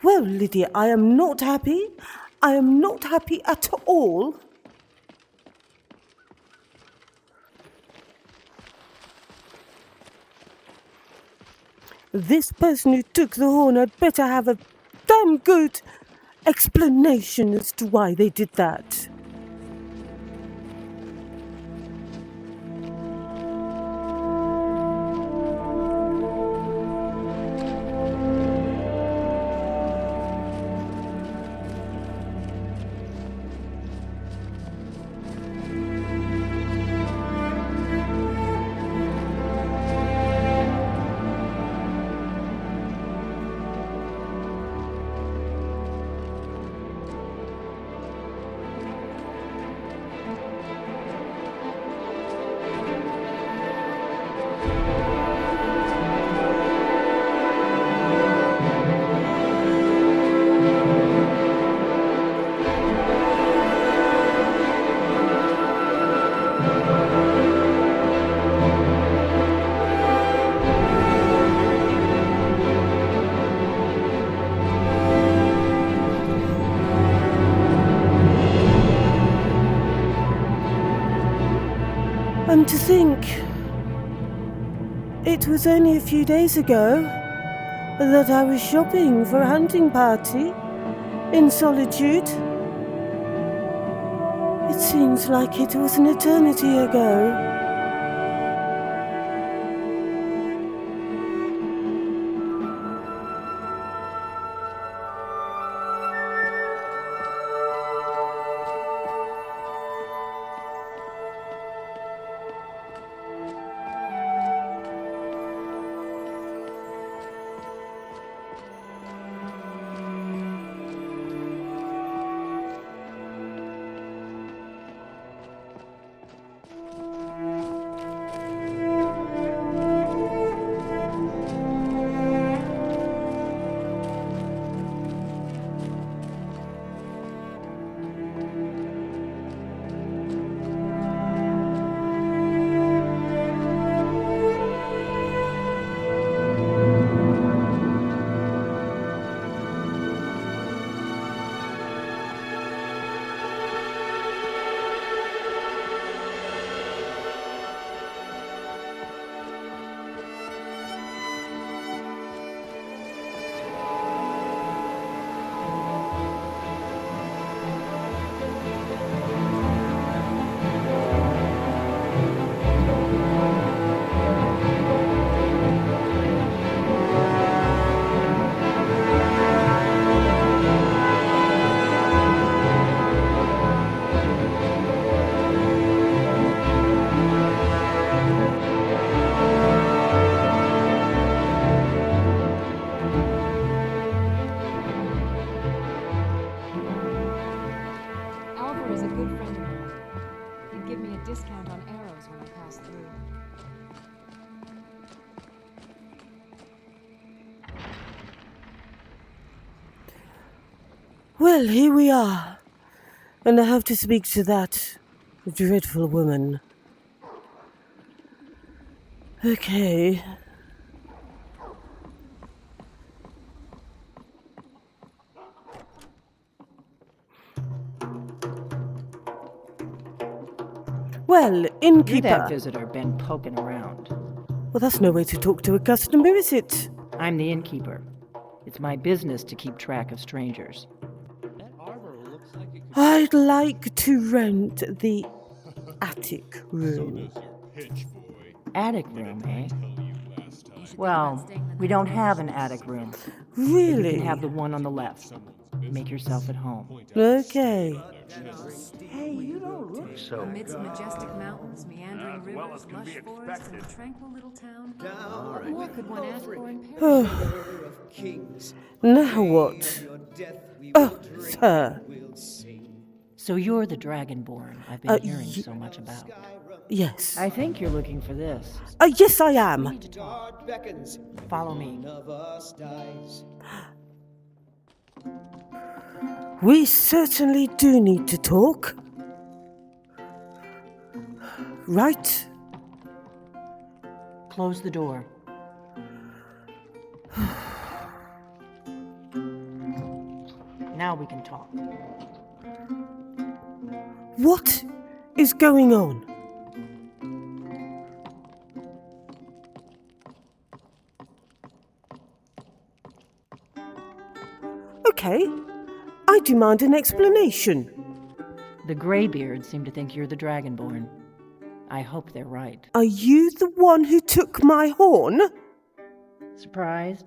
Well, Lydia, I am not happy. I am not happy at all. This person who took the horn had better have a damn good explanation as to why they did that. And to think, it was only a few days ago that I was shopping for a hunting party in solitude. It seems like it was an eternity ago. Discount on arrows when I pass through. Well, here we are. And I have to speak to that dreadful woman. Okay. Well, innkeeper. You're that visitor been poking around. Well, that's no way to talk to a customer, is it? I'm the innkeeper. It's my business to keep track of strangers. I'd like to rent the attic room. Attic room, eh? Well, we don't have an attic room. Really? You can have the one on the left. Make yourself at home. Okay. Hey, you don't look so Amidst majestic mountains, meandering rivers, lush forests, and a tranquil little town, what more could one ask for in Paris? Now what? Oh, sir. So you're the Dragonborn I've been hearing so much about. Yes. I think you're looking for this. Yes, I am. Follow me. We certainly do need to talk. Right? Close the door. Now we can talk. What is going on? Okay, I demand an explanation. The Greybeards seem to think you're the Dragonborn. I hope they're right. Are you the one who took my horn? Surprised?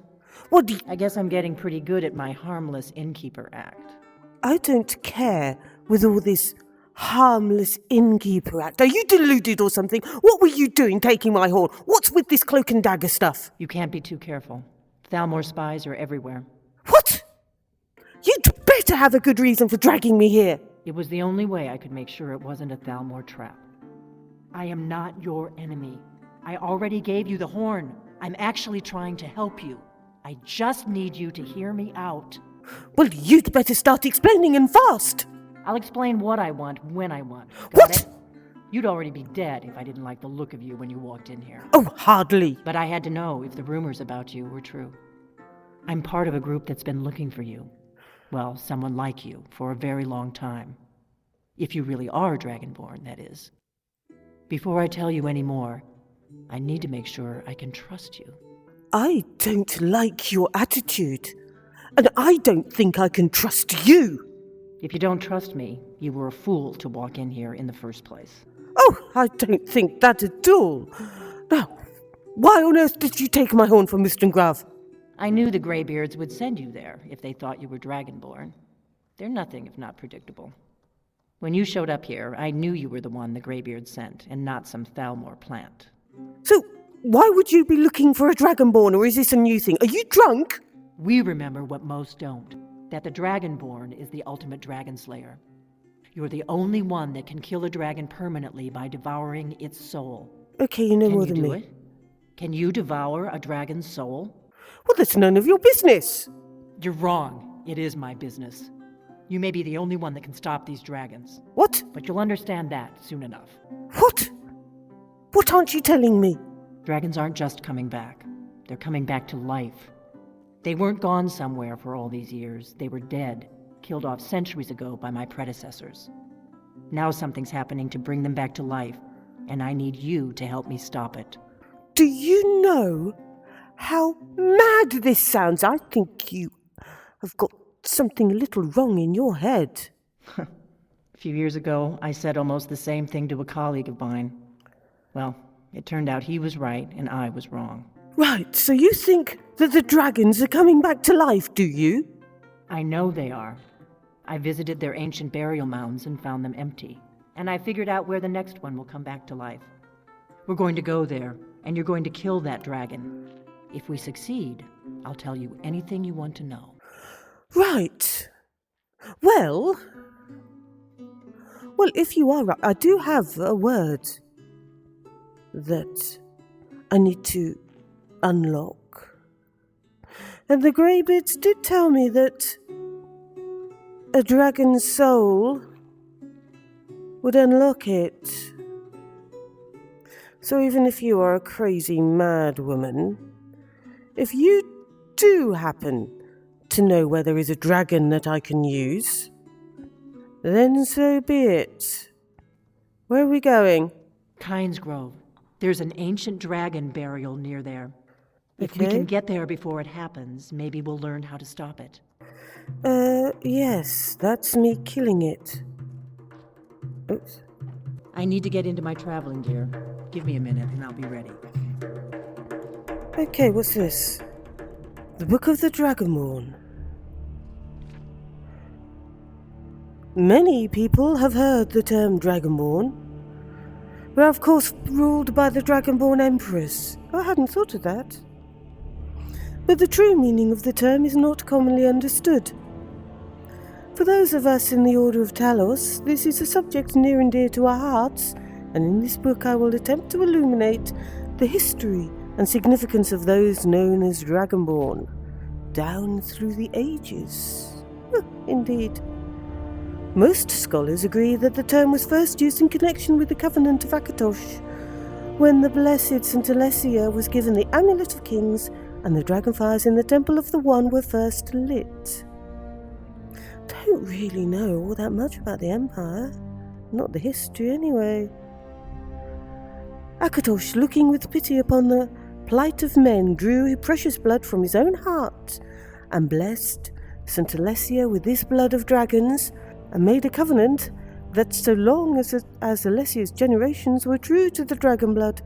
What do you... I guess I'm getting pretty good at my harmless innkeeper act. I don't care with all this harmless innkeeper act. Are you deluded or something? What were you doing taking my horn? What's with this cloak and dagger stuff? You can't be too careful. Thalmor spies are everywhere. What? You'd better have a good reason for dragging me here. It was the only way I could make sure it wasn't a Thalmor trap. I am not your enemy. I already gave you the horn. I'm actually trying to help you. I just need you to hear me out. Well, you'd better start explaining and fast. I'll explain what I want when I want. Got What? it? You'd already be dead if I didn't like the look of you when you walked in here. Oh, hardly. But I had to know if the rumors about you were true. I'm part of a group that's been looking for you. Well, someone like you, for a very long time. If you really are Dragonborn, that is. Before I tell you any more, I need to make sure I can trust you. I don't like your attitude. And I don't think I can trust you. If you don't trust me, you were a fool to walk in here in the first place. Oh, I don't think that at all. Now, why on earth did you take my horn from Ustengrav? I knew the Greybeards would send you there if they thought you were Dragonborn. They're nothing if not predictable. When you showed up here, I knew you were the one the Greybeards sent, and not some Thalmor plant. So, why would you be looking for a Dragonborn, or is this a new thing? Are you drunk? We remember what most don't, that the Dragonborn is the ultimate dragon slayer. You're the only one that can kill a dragon permanently by devouring its soul. Okay, you know more Can than you do me. it? Can you devour a dragon's soul? Well, that's none of your business. You're wrong. It is my business. You may be the only one that can stop these dragons, What? but you'll understand that soon enough. What? What aren't you telling me? Dragons aren't just coming back. They're coming back to life. They weren't gone somewhere for all these years. They were dead, killed off centuries ago by my predecessors. Now something's happening to bring them back to life, and I need you to help me stop it. Do you know how mad this sounds? I think you have got something a little wrong in your head. A few years ago, I said almost the same thing to a colleague of mine. Well, it turned out he was right and I was wrong. Right, so you think that the dragons are coming back to life, do you? I know they are. I visited their ancient burial mounds and found them empty. And I figured out where the next one will come back to life. We're going to go there, and you're going to kill that dragon. If we succeed, I'll tell you anything you want to know. Right. Well, if you are right, I do have a word that I need to unlock. And the Greybeards did tell me that a dragon's soul would unlock it. So even if you are a crazy mad woman, if you do happen to know where there is a dragon that I can use, then so be it. Where are we going? Kynes Grove. There's an ancient dragon burial near there. If we Okay. can get there before it happens, maybe we'll learn how to stop it. Yes, that's me killing it. Oops. I need to get into my traveling gear. Give me a minute and I'll be ready. Okay, what's this? The Book of the Dragonborn. Many people have heard the term Dragonborn. We're of course ruled by the Dragonborn Empress. I hadn't thought of that. But the true meaning of the term is not commonly understood. For those of us in the Order of Talos, this is a subject near and dear to our hearts, and in this book I will attempt to illuminate the history and significance of those known as Dragonborn, down through the ages. Indeed. Most scholars agree that the term was first used in connection with the Covenant of Akatosh, when the blessed St. Alessia was given the Amulet of Kings and the dragonfires in the Temple of the One were first lit. don't really know all that much about the Empire. Not the history, anyway. Akatosh, looking with pity upon the plight of men, drew precious blood from his own heart, and blessed St. Alessia with this blood of dragons, and made a covenant that so long as Alessia's generations were true to the dragon blood,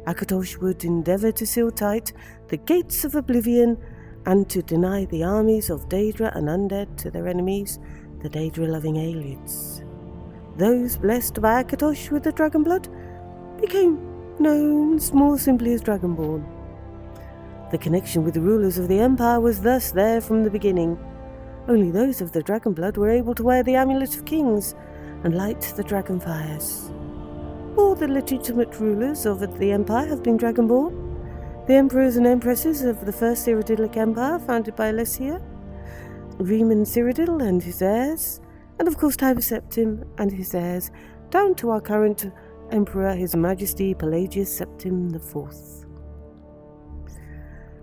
Akatosh would endeavour to seal tight the gates of oblivion, and to deny the armies of Daedra and undead to their enemies, the Daedra-loving Aelids. Those blessed by Akatosh with the dragon blood became known more simply as Dragonborn. The connection with the rulers of the Empire was thus there from the beginning. Only those of the dragon blood were able to wear the Amulet of Kings and light the dragon fires. All the legitimate rulers of the Empire have been Dragonborn. The emperors and empresses of the First Cyrodiilic Empire, founded by Alessia, Riemann Cyrodiil and his heirs, and of course Tiber Septim and his heirs, down to our current Emperor, His Majesty Pelagius Septim IV.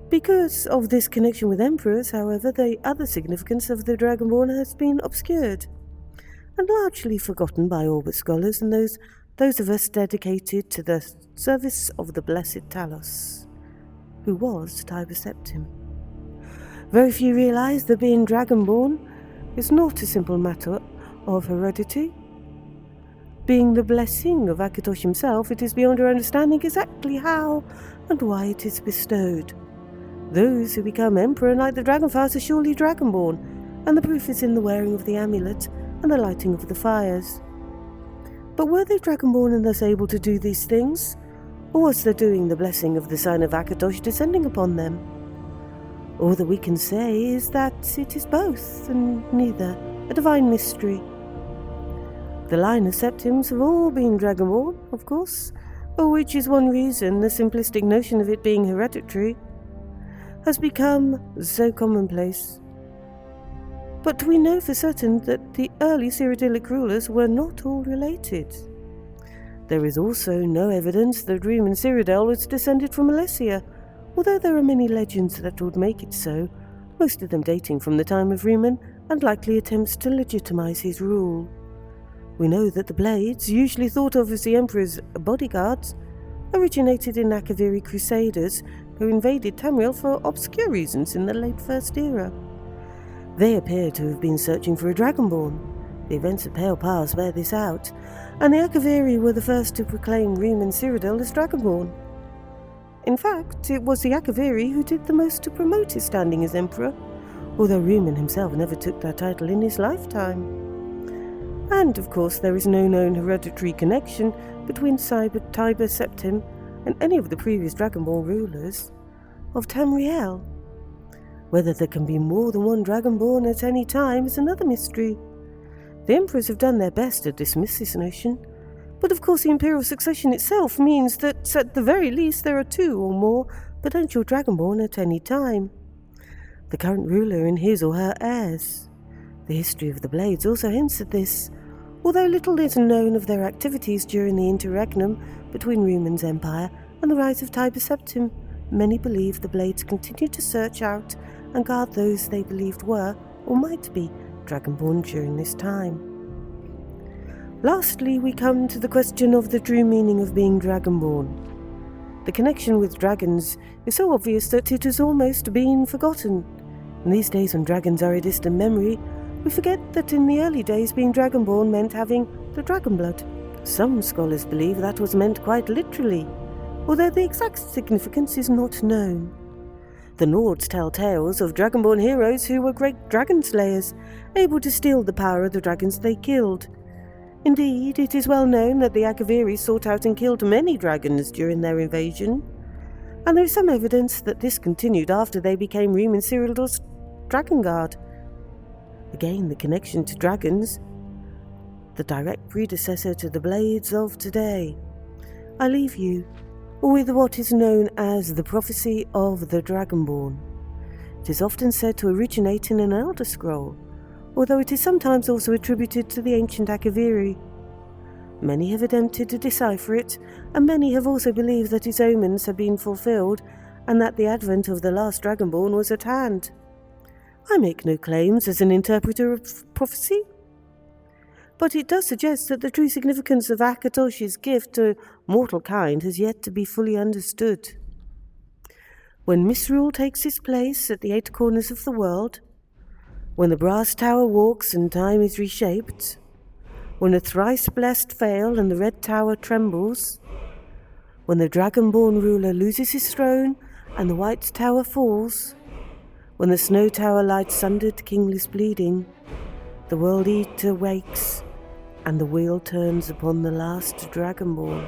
Because of this connection with emperors, however, the other significance of the Dragonborn has been obscured, and largely forgotten by all but scholars and those of us dedicated to the service of the blessed Talos, who was Tiber Septim. Very few realise that being Dragonborn is not a simple matter of heredity. Being the blessing of Akatosh himself, it is beyond our understanding exactly how and why it is bestowed. Those who become emperor and light the dragonfires are surely Dragonborn, and the proof is in the wearing of the amulet and the lighting of the fires. But were they Dragonborn and thus able to do these things? Or was their doing the blessing of the sign of Akatosh descending upon them? All that we can say is that it is both, and neither, a divine mystery. The line of Septims have all been Dragonborn, of course, which is one reason the simplistic notion of it being hereditary has become so commonplace. But we know for certain that the early Cyrodiilic rulers were not all related. There is also no evidence that Riemann Cyrodiil was descended from Alessia, although there are many legends that would make it so, most of them dating from the time of Riemann and likely attempts to legitimize his rule. We know that the Blades, usually thought of as the Emperor's bodyguards, originated in Akaviri Crusaders who invaded Tamriel for obscure reasons in the late First Era. They appear to have been searching for a Dragonborn. The events of Pale Pass bear this out, and the Akaviri were the first to proclaim Riemann Cyrodiil as Dragonborn. In fact, it was the Akaviri who did the most to promote his standing as Emperor, although Riemann himself never took that title in his lifetime. And, of course, there is no known hereditary connection between Tiber Septim and any of the previous Dragonborn rulers of Tamriel. Whether there can be more than one Dragonborn at any time is another mystery. The emperors have done their best to dismiss this notion, but of course the imperial succession itself means that at the very least there are two or more potential Dragonborn at any time. The current ruler and his or her heirs. The history of the Blades also hints at this, although little is known of their activities during the interregnum between Riemann's empire and the rise of Tiber Septim. Many believe the Blades continued to search out and guard those they believed were, or might be, Dragonborn during this time. Lastly, we come to the question of the true meaning of being Dragonborn. The connection with dragons is so obvious that it has almost been forgotten. In these days when dragons are a distant memory, we forget that in the early days being Dragonborn meant having the dragon blood. Some scholars believe that was meant quite literally, although the exact significance is not known. The Nords tell tales of Dragonborn heroes who were great dragon slayers, able to steal the power of the dragons they killed. Indeed, it is well known that the Akaviri sought out and killed many dragons during their invasion, and there is some evidence that this continued after they became Riemann Cyrodiil's Dragon Guard. Again, the connection to dragons, the direct predecessor to the Blades of today. I leave you with what is known as the prophecy of the Dragonborn. It is often said to originate in an Elder Scroll, although it is sometimes also attributed to the ancient Akaviri. Many have attempted to decipher it, and many have also believed that its omens have been fulfilled, and that the advent of the last Dragonborn was at hand. I make no claims as an interpreter of prophecy, but it does suggest that the true significance of Akatoshi's gift to mortal kind has yet to be fully understood. When misrule takes its place at the 8 corners of the world, when the brass tower walks and time is reshaped, when the thrice blessed fail and the red tower trembles, when the Dragonborn ruler loses his throne and the white tower falls, when the snow tower lies sundered kingless bleeding, the world eater wakes and the wheel turns upon the last Dragonborn.